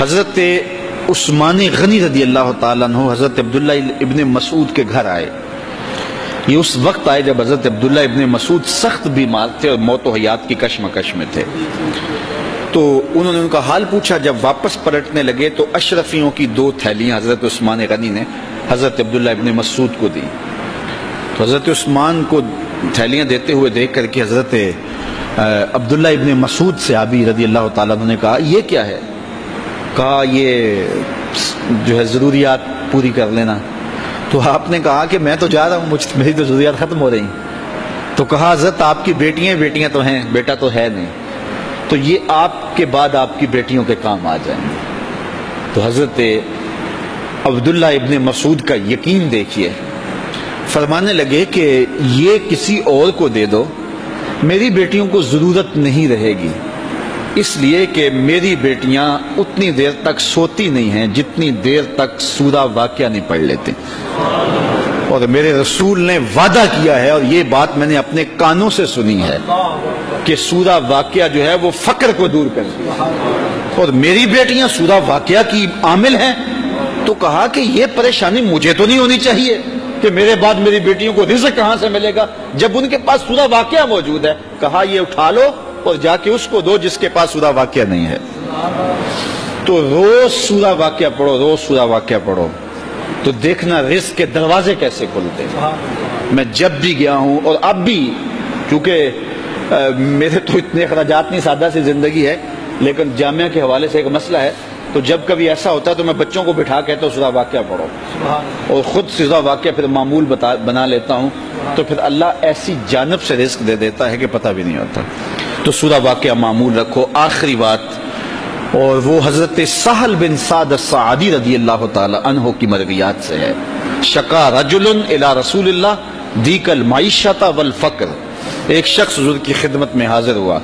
حضرت عثمان غنی رضی اللہ تعالیٰ عنہ حضرت عبداللہ ابن مسعود کے گھر آئے. یہ اس وقت آئے جب حضرت عبداللہ ابن مسعود سخت بیمار تھے اور موت و حیات کی کشمکش میں تھے. تو انہوں نے ان کا حال پوچھا. جب واپس پلٹنے لگے تو اشرفیوں کی 2 تھیلیاں حضرت عثمان غنی نے حضرت عبداللہ ابن مسعود کو دی. تو حضرت عثمان کو تھیلیاں دیتے ہوئے دیکھ کر کے حضرت عبداللہ ابن مسعود صحابی رضی اللہ تعالیٰ عنہ نے کہا یہ کیا ہے؟ کہا یہ جو ہے ضروریات پوری کر لینا. تو آپ نے کہا کہ میں تو جا رہا ہوں, میری تو ضروریات ختم ہو رہی ہیں. تو کہا حضرت آپ کی بیٹیاں تو ہیں, بیٹا تو ہے نہیں, تو یہ آپ کے بعد آپ کی بیٹیوں کے کام آ جائیں گے. تو حضرت عبداللہ ابن مسعود کا یقین دیکھیے, فرمانے لگے کہ یہ کسی اور کو دے دو, میری بیٹیوں کو ضرورت نہیں رہے گی, اس لیے کہ میری بیٹیاں اتنی دیر تک سوتی نہیں ہیں جتنی دیر تک سورہ واقعہ نہیں پڑھ لیتے. اور میرے رسول نے وعدہ کیا ہے, اور یہ بات میں نے اپنے کانوں سے سنی ہے, کہ سورہ واقعہ جو ہے وہ فقر کو دور کرتی ہے, اور میری بیٹیاں سورہ واقعہ کی عامل ہیں. تو کہا کہ یہ پریشانی مجھے تو نہیں ہونی چاہیے کہ میرے بعد میری بیٹیوں کو رزق کہاں سے ملے گا جب ان کے پاس سورہ واقعہ موجود ہے. کہا یہ اٹھا لو اور جا کے اس کو دو جس کے پاس سورہ واقعہ نہیں ہے. تو روز سورہ واقعہ پڑھو, روز سورہ واقعہ پڑھو, تو دیکھنا رزق کے دروازے کیسے کھلتے ہیں. میں جب بھی گیا ہوں, اور اب بھی, کیونکہ میرے تو اتنے اخراجات نہیں, سادہ سی زندگی ہے, لیکن جامعہ کے حوالے سے ایک مسئلہ ہے, تو جب کبھی ایسا ہوتا ہے تو میں بچوں کو بٹھا کہتا ہوں سورہ واقعہ پڑھو, اور خود سورہ واقعہ پھر معمول بنا لیتا ہوں. تو پھر اللہ ایسی جانب سے رزق دے دیتا ہے کہ پتہ بھی نہیں ہوتا. تو سورہ واقعہ معمول رکھو. آخری بات, اور وہ حضرت سہل بن سعد الساعدی رضی اللہ تعالی عنہ کی مرویات سے ہے. شکا رجل الی رسول اللہ دیک المعیشۃ والفقر. ایک شخص حضور کی خدمت میں حاضر ہوا,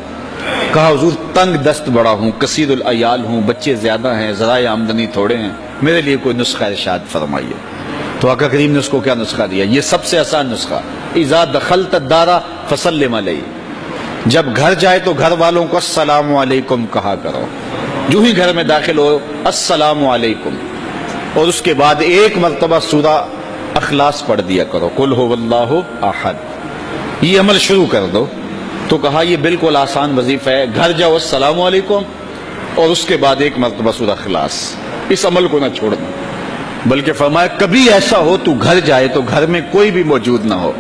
کہا حضور تنگ دست بڑا ہوں, کثیر العیال ہوں, بچے زیادہ ہیں, ذرائع آمدنی تھوڑے ہیں, میرے لیے کوئی نسخہ ارشاد فرمائیے. تو آقا کریم نے اس کو کیا نسخہ دیا؟ یہ سب سے آسان نسخہ, اذا دخلت الدار فسلم علیہ. جب گھر جائے تو گھر والوں کو السلام علیکم کہا کرو. جو ہی گھر میں داخل ہو السلام علیکم, اور اس کے بعد ایک مرتبہ سورہ اخلاص پڑھ دیا کرو, قل هو اللہ احد. یہ عمل شروع کر دو. تو کہا یہ بالکل آسان وظیفہ ہے, گھر جاؤ السلام علیکم, اور اس کے بعد ایک مرتبہ سورہ اخلاص. اس عمل کو نہ چھوڑنا, بلکہ فرمایا کبھی ایسا ہو تو گھر جائے تو گھر میں کوئی بھی موجود نہ ہو,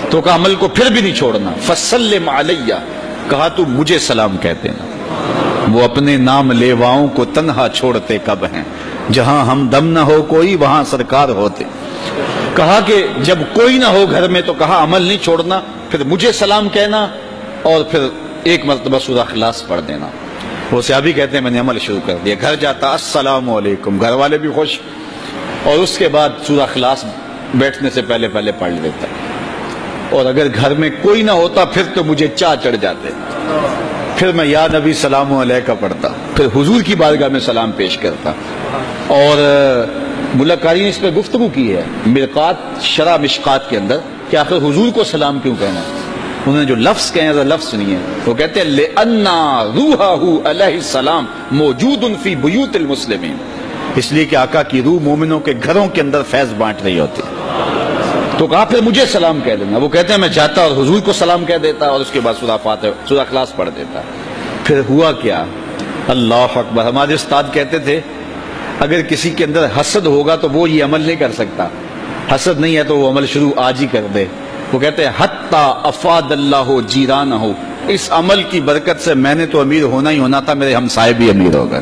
تو کہا عمل کو پھر بھی نہیں چھوڑنا. فسلم علیہ, کہا تو مجھے سلام کہتے نا. وہ اپنے نام لیواؤں کو تنہا چھوڑتے کب ہیں, جہاں ہم دم نہ ہو کوئی وہاں سرکار ہوتے. کہا کہ جب کوئی نہ ہو گھر میں تو کہا عمل نہیں چھوڑنا, پھر مجھے سلام کہنا, اور پھر ایک مرتبہ سورہ اخلاص پڑھ دینا. وہ صحابی کہتے ہیں میں نے عمل شروع کر دیا, گھر جاتا السلام علیکم, گھر والے بھی خوش, اور اس کے بعد سورہ اخلاص بیٹھنے سے پہلے پڑھ لیتا. اور اگر گھر میں کوئی نہ ہوتا پھر تو مجھے چاہ چڑھ جاتے, پھر میں یا نبی سلام علیکہ پڑھتا, پھر حضور کی بارگاہ میں سلام پیش کرتا. اور ملکاری نے اس پہ گفتگو کی ہے مرقات شرح مشکات کے اندر کہ آخر حضور کو سلام کیوں کہنا. انہوں نے جو لفظ کہے ہیں لفظ سنیے, وہ کہتے ہیں لِأَنَّا رُوحَهُ عَلَيْهِ السلام مَوْجُودٌ فِي بُيُوتِ الْمُسْلِمِينَ. اس لیے کہ آقا کی روح مومنوں کے گھروں کے اندر فیض بانٹ رہی ہوتی. تو کہا پھر مجھے سلام کہہ دینا. وہ کہتے ہیں میں جاتا اور حضور کو سلام کہہ دیتا, اور اس کے بعد سورہ فاتحہ سورہ اخلاص پڑھ دیتا. پھر ہوا کیا, اللہ اکبر. ہمارے استاد کہتے تھے اگر کسی کے اندر حسد ہوگا تو وہ یہ عمل نہیں کر سکتا, حسد نہیں ہے تو وہ عمل شروع آج ہی کر دے. وہ کہتے ہیں حتی افاد اللہ جیرانہ, اس عمل کی برکت سے میں نے تو امیر ہونا ہی ہونا تھا, میرے ہمسائے بھی امیر ہو گئے.